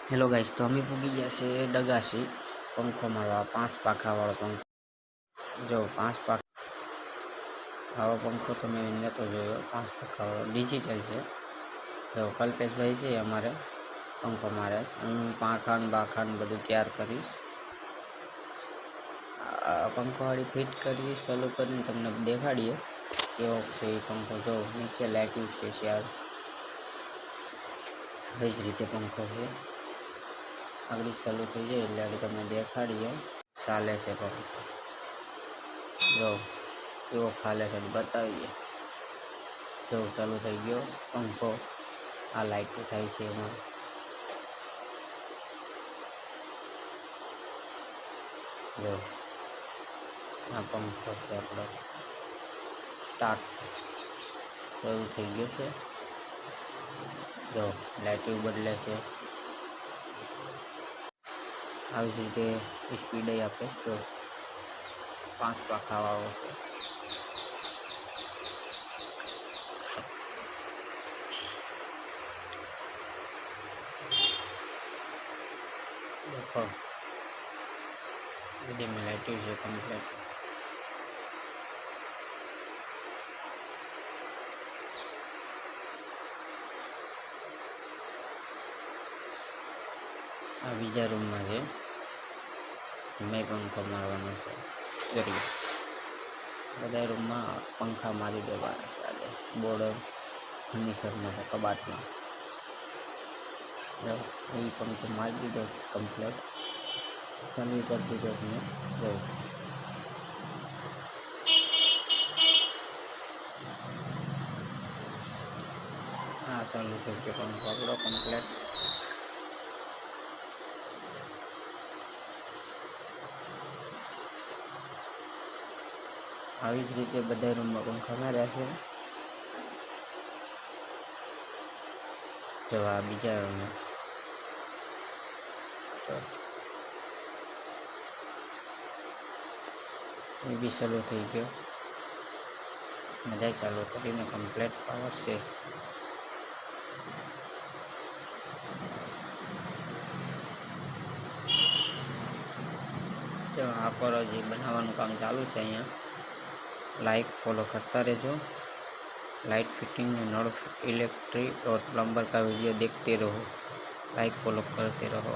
Hello guys, तो अमे पूगी गया से डगासी पंखो मारवा 5 पाखा वाळो पंखो। जो 5 पाखा वाळो पंखो तो मैं नतो जोयो। 5 पाखा वाळो डिजिटल है। जो कल्पेश भाई से अमारे पंखो मारे हूँ पाखा ने बाखा ने बधु तैयार करीश। पंखो वाड़ी फिट करी चालू करीने तमने देखाड़ीए केवो छे पंखो। जो नीचे लाइटिंग छे यार कई रीते पंखो है आगड़ी चालू थी जाए એટલે આગળ તમને દેખાડીએ ચાલે છે પંખો। જો કેવો ચાલે છે બતાવીએ। જો ચાલુ થઈ ગયો પંખો। આ લાઈટ થાય છે એમાં। જો આ પંખો છે આપણો સ્ટાર્ટ શરૂ થઈ ગયો છે। જો લાઈટ બદલે છે આવી જ રીતે સ્પીડ આપે। તો 5 પાખા વાળો છે। देखो बધી में लाइट है कम्प्लीट। आ बीजा रूम में है मैं पंखो मारवानो छे। करिए बधा रूम में पंखा मारी देवा चाले। बोर्ड फर्निचर में कबाट में ये पंखो मारी दीधो कम्प्लीट चालू कर दीधो मैं। जो हाँ चालू थी गयो पंखो आपणो कम्प्लीट। આવી જ રીતે બધા રૂમમાં પંખા માર્યા છે। જો આ બીજા રૂમમાં એ બી ચાલુ થઈ ગયો। બધા ચાલુ કરીને કમ્પ્લીટ પાવર છે। જો આ પર જે બનાવવાનું કામ ચાલુ છે અહીંયા। लाइक फॉलो करता रहो। लाइट फिटिंग नल इलेक्ट्रिक और प्लम्बर का वीडियो देखते रहो। लाइक फॉलो करते रहो।